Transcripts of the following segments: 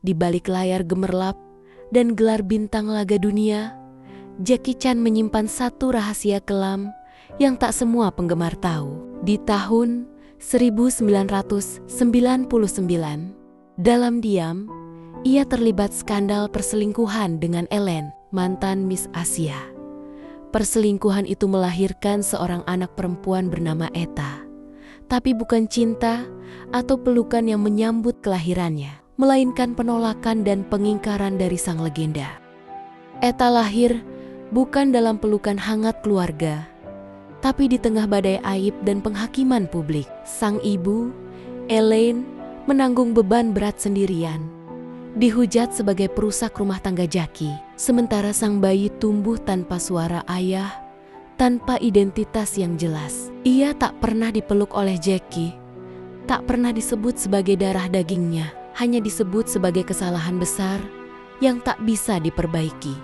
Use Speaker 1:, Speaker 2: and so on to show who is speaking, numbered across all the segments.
Speaker 1: Di balik layar gemerlap dan gelar bintang laga dunia, Jackie Chan menyimpan satu rahasia kelam yang tak semua penggemar tahu. Di tahun 1999, dalam diam, ia terlibat skandal perselingkuhan dengan Ellen, mantan Miss Asia. Perselingkuhan itu melahirkan seorang anak perempuan bernama Etta. Tapi bukan cinta atau pelukan yang menyambut kelahirannya, melainkan penolakan dan pengingkaran dari sang legenda. Etta lahir bukan dalam pelukan hangat keluarga, tapi di tengah badai aib dan penghakiman publik. Sang ibu, Elaine, menanggung beban berat sendirian. Dihujat sebagai perusak rumah tangga Jackie, sementara sang bayi tumbuh tanpa suara ayah, tanpa identitas yang jelas. Ia tak pernah dipeluk oleh Jackie, tak pernah disebut sebagai darah dagingnya, hanya disebut sebagai kesalahan besar yang tak bisa diperbaiki.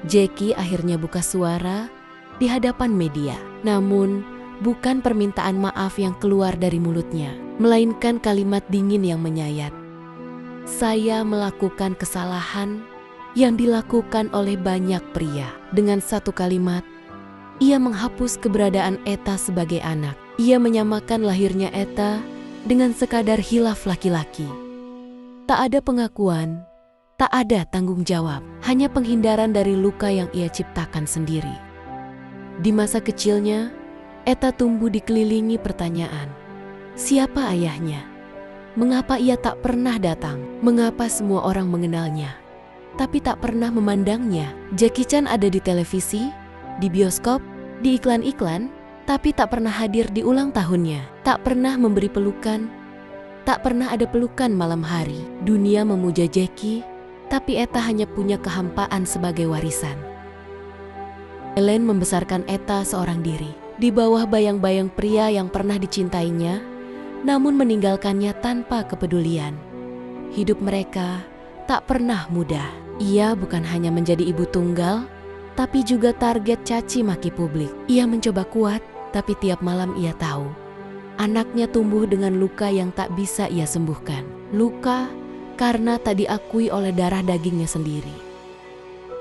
Speaker 1: Jackie akhirnya buka suara di hadapan media, namun bukan permintaan maaf yang keluar dari mulutnya, melainkan kalimat dingin yang menyayat. Saya melakukan kesalahan yang dilakukan oleh banyak pria. Dengan satu kalimat, ia menghapus keberadaan Etta sebagai anak. Ia menyamakan lahirnya Etta dengan sekadar hilaf laki-laki. Tak ada pengakuan, tak ada tanggung jawab, hanya penghindaran dari luka yang ia ciptakan sendiri. Di masa kecilnya, Etta tumbuh dikelilingi pertanyaan. Siapa ayahnya? Mengapa ia tak pernah datang? Mengapa semua orang mengenalnya, tapi tak pernah memandangnya? Jackie Chan ada di televisi, di bioskop, di iklan-iklan, tapi tak pernah hadir di ulang tahunnya. Tak pernah memberi pelukan, tak pernah ada pelukan malam hari. Dunia memuja Jackie, tapi Etta hanya punya kehampaan sebagai warisan. Ellen membesarkan Etta seorang diri, di bawah bayang-bayang pria yang pernah dicintainya, namun meninggalkannya tanpa kepedulian. Hidup mereka tak pernah mudah. Ia bukan hanya menjadi ibu tunggal, tapi juga target caci maki publik. Ia mencoba kuat, tapi tiap malam ia tahu anaknya tumbuh dengan luka yang tak bisa ia sembuhkan. Luka karena tak diakui oleh darah dagingnya sendiri.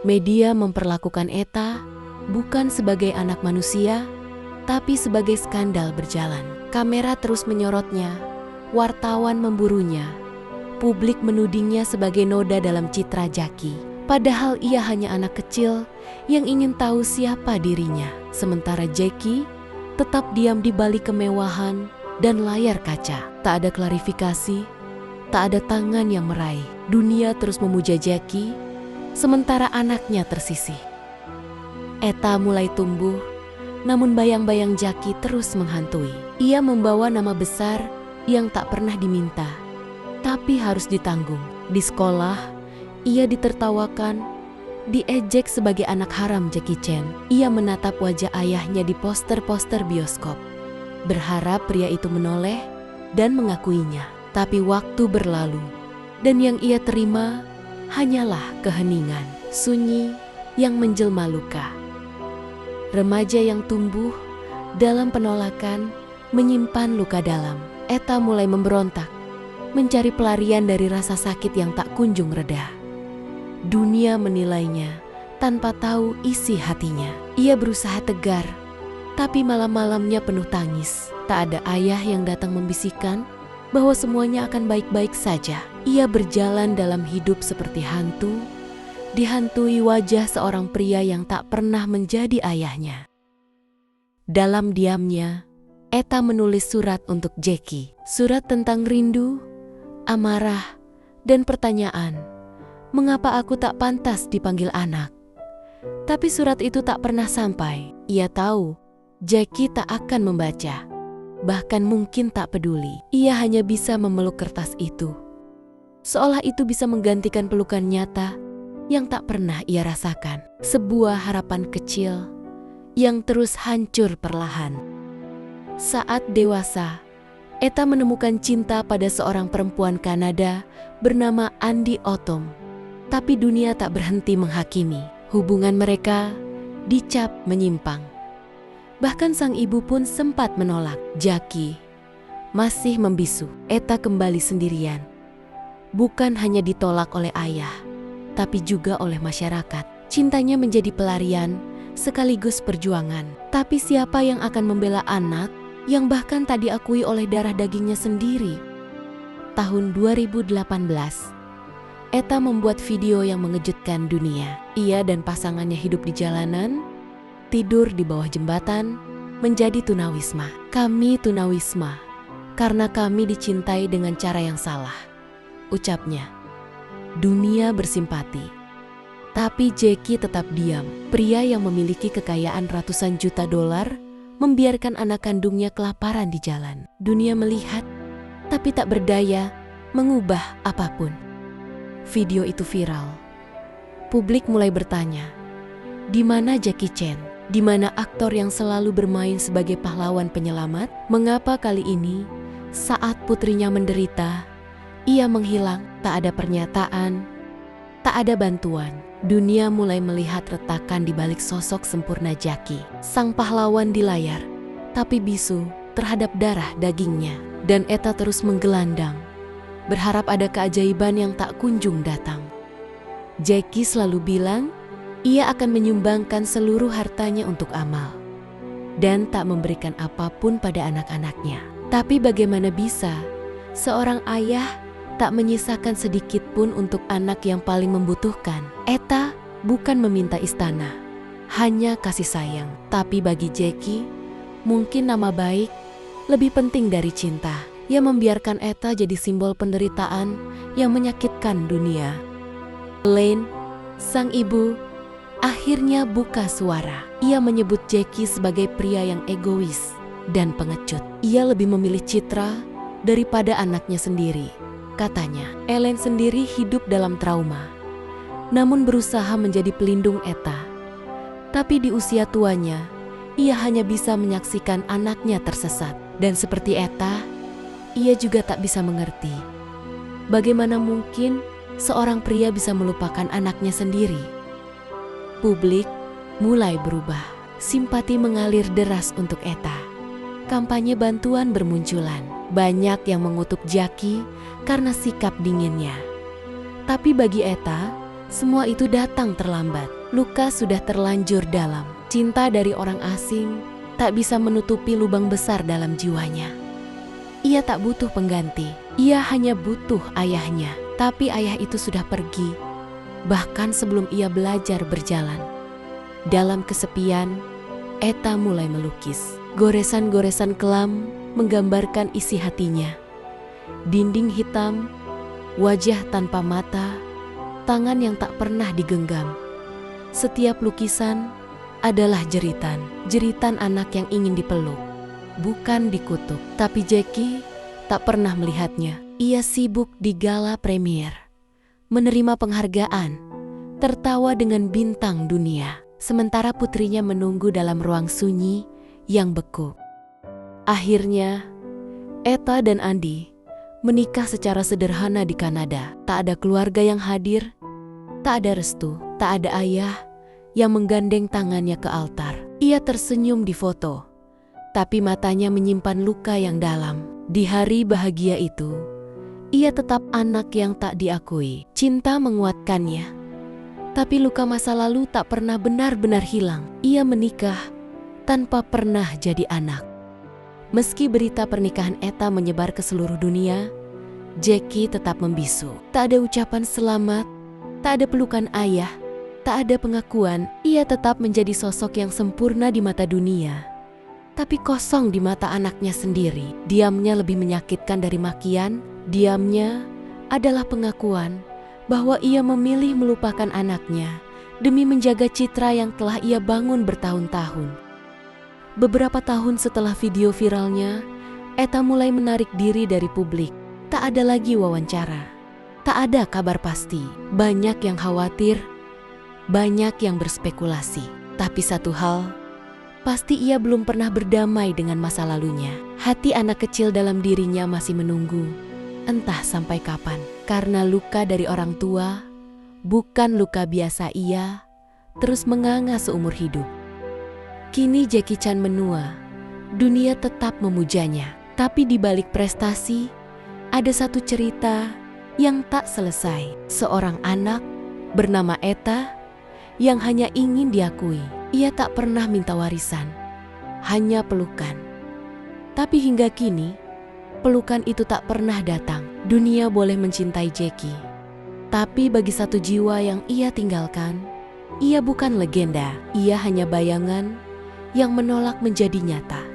Speaker 1: Media memperlakukan Etta bukan sebagai anak manusia, tapi sebagai skandal berjalan. Kamera terus menyorotnya, wartawan memburunya, publik menudingnya sebagai noda dalam citra Jackie. Padahal ia hanya anak kecil yang ingin tahu siapa dirinya. Sementara Jackie tetap diam di balik kemewahan dan layar kaca. Tak ada klarifikasi, tak ada tangan yang meraih. Dunia terus memuja Jackie, sementara anaknya tersisih. Etta mulai tumbuh, namun bayang-bayang Jackie terus menghantui. Ia membawa nama besar yang tak pernah diminta, tapi harus ditanggung. Di sekolah, ia ditertawakan, diejek sebagai anak haram Jackie Chan. Ia menatap wajah ayahnya di poster-poster bioskop, berharap pria itu menoleh dan mengakuinya. Tapi waktu berlalu, dan yang ia terima hanyalah keheningan, sunyi yang menjelma luka. Remaja yang tumbuh dalam penolakan menyimpan luka dalam. Etta mulai memberontak, mencari pelarian dari rasa sakit yang tak kunjung reda. Dunia menilainya tanpa tahu isi hatinya. Ia berusaha tegar, tapi malam-malamnya penuh tangis. Tak ada ayah yang datang membisikkan bahwa semuanya akan baik-baik saja. Ia berjalan dalam hidup seperti hantu, dihantui wajah seorang pria yang tak pernah menjadi ayahnya. Dalam diamnya, Etta menulis surat untuk Jackie. Surat tentang rindu, amarah, dan pertanyaan. Mengapa aku tak pantas dipanggil anak? Tapi surat itu tak pernah sampai. Ia tahu Jackie tak akan membaca, bahkan mungkin tak peduli. Ia hanya bisa memeluk kertas itu, seolah itu bisa menggantikan pelukan nyata yang tak pernah ia rasakan. Sebuah harapan kecil yang terus hancur perlahan. Saat dewasa, Etta menemukan cinta pada seorang perempuan Kanada bernama Andy Autumn. Tapi dunia tak berhenti menghakimi. Hubungan mereka dicap menyimpang. Bahkan sang ibu pun sempat menolak. Jackie masih membisu. Etta kembali sendirian, Bukan hanya ditolak oleh ayah, tapi juga oleh masyarakat. Cintanya menjadi pelarian sekaligus perjuangan. Tapi siapa yang akan membela anak yang bahkan tak diakui oleh darah dagingnya sendiri? Tahun 2018, Etta membuat video yang mengejutkan dunia. Ia dan pasangannya hidup di jalanan, tidur di bawah jembatan, menjadi tunawisma. Kami tunawisma karena kami dicintai dengan cara yang salah, ucapnya. Dunia bersimpati. Tapi Jackie tetap diam. Pria yang memiliki kekayaan ratusan juta dolar membiarkan anak kandungnya kelaparan di jalan. Dunia melihat, tapi tak berdaya mengubah apapun. Video itu viral. Publik mulai bertanya, di mana Jackie Chan? Di mana aktor yang selalu bermain sebagai pahlawan penyelamat? Mengapa kali ini, saat putrinya menderita, ia menghilang? Tak ada pernyataan, tak ada bantuan. Dunia mulai melihat retakan di balik sosok sempurna Jackie. Sang pahlawan di layar, tapi bisu terhadap darah dagingnya. Dan Etta terus menggelandang, berharap ada keajaiban yang tak kunjung datang. Jackie selalu bilang, ia akan menyumbangkan seluruh hartanya untuk amal dan tak memberikan apapun pada anak-anaknya. Tapi bagaimana bisa seorang ayah tak menyisakan sedikit pun untuk anak yang paling membutuhkan? Etta bukan meminta istana, hanya kasih sayang. Tapi bagi Jackie, mungkin nama baik lebih penting dari cinta. Ia membiarkan Etta jadi simbol penderitaan yang menyakitkan dunia. Elaine, sang ibu, akhirnya buka suara. Ia menyebut Jackie sebagai pria yang egois dan pengecut. Ia lebih memilih citra daripada anaknya sendiri. Katanya, Elaine sendiri hidup dalam trauma, namun berusaha menjadi pelindung Etta. Tapi di usia tuanya, ia hanya bisa menyaksikan anaknya tersesat. Dan seperti Etta, ia juga tak bisa mengerti bagaimana mungkin seorang pria bisa melupakan anaknya sendiri. Publik mulai berubah. Simpati mengalir deras untuk Etta. Kampanye bantuan bermunculan. Banyak yang mengutuk Jackie karena sikap dinginnya. Tapi bagi Etta, semua itu datang terlambat. Luka sudah terlanjur dalam. Cinta dari orang asing tak bisa menutupi lubang besar dalam jiwanya. Ia tak butuh pengganti. Ia hanya butuh ayahnya. Tapi ayah itu sudah pergi, bahkan sebelum ia belajar berjalan. Dalam kesepian, Etta mulai melukis. Goresan-goresan kelam menggambarkan isi hatinya. Dinding hitam, wajah tanpa mata, tangan yang tak pernah digenggam. Setiap lukisan adalah jeritan. Jeritan anak yang ingin dipeluk, bukan dikutuk. Tapi Jackie tak pernah melihatnya. Ia sibuk di gala premier, menerima penghargaan, tertawa dengan bintang dunia. Sementara putrinya menunggu dalam ruang sunyi yang beku. Akhirnya, Etta dan Andy menikah secara sederhana di Kanada. Tak ada keluarga yang hadir, tak ada restu, tak ada ayah yang menggandeng tangannya ke altar. Ia tersenyum di foto, tapi matanya menyimpan luka yang dalam. Di hari bahagia itu, ia tetap anak yang tak diakui. Cinta menguatkannya, tapi luka masa lalu tak pernah benar-benar hilang. Ia menikah tanpa pernah jadi anak. Meski berita pernikahan Etta menyebar ke seluruh dunia, Jackie tetap membisu. Tak ada ucapan selamat, tak ada pelukan ayah, tak ada pengakuan. Ia tetap menjadi sosok yang sempurna di mata dunia, tapi kosong di mata anaknya sendiri. Diamnya lebih menyakitkan dari makian. Diamnya adalah pengakuan bahwa ia memilih melupakan anaknya demi menjaga citra yang telah ia bangun bertahun-tahun. Beberapa tahun setelah video viralnya, Etta mulai menarik diri dari publik. Tak ada lagi wawancara, tak ada kabar pasti. Banyak yang khawatir, banyak yang berspekulasi. Tapi satu hal pasti, ia belum pernah berdamai dengan masa lalunya. Hati anak kecil dalam dirinya masih menunggu, entah sampai kapan. Karena luka dari orang tua bukan luka biasa, ia terus menganga seumur hidup. Kini Jackie Chan menua, dunia tetap memujanya. Tapi di balik prestasi, ada satu cerita yang tak selesai. Seorang anak bernama Etta yang hanya ingin diakui. Ia tak pernah minta warisan, hanya pelukan. Tapi hingga kini, pelukan itu tak pernah datang. Dunia boleh mencintai Jackie, tapi bagi satu jiwa yang ia tinggalkan, ia bukan legenda. Ia hanya bayangan yang menolak menjadi nyata.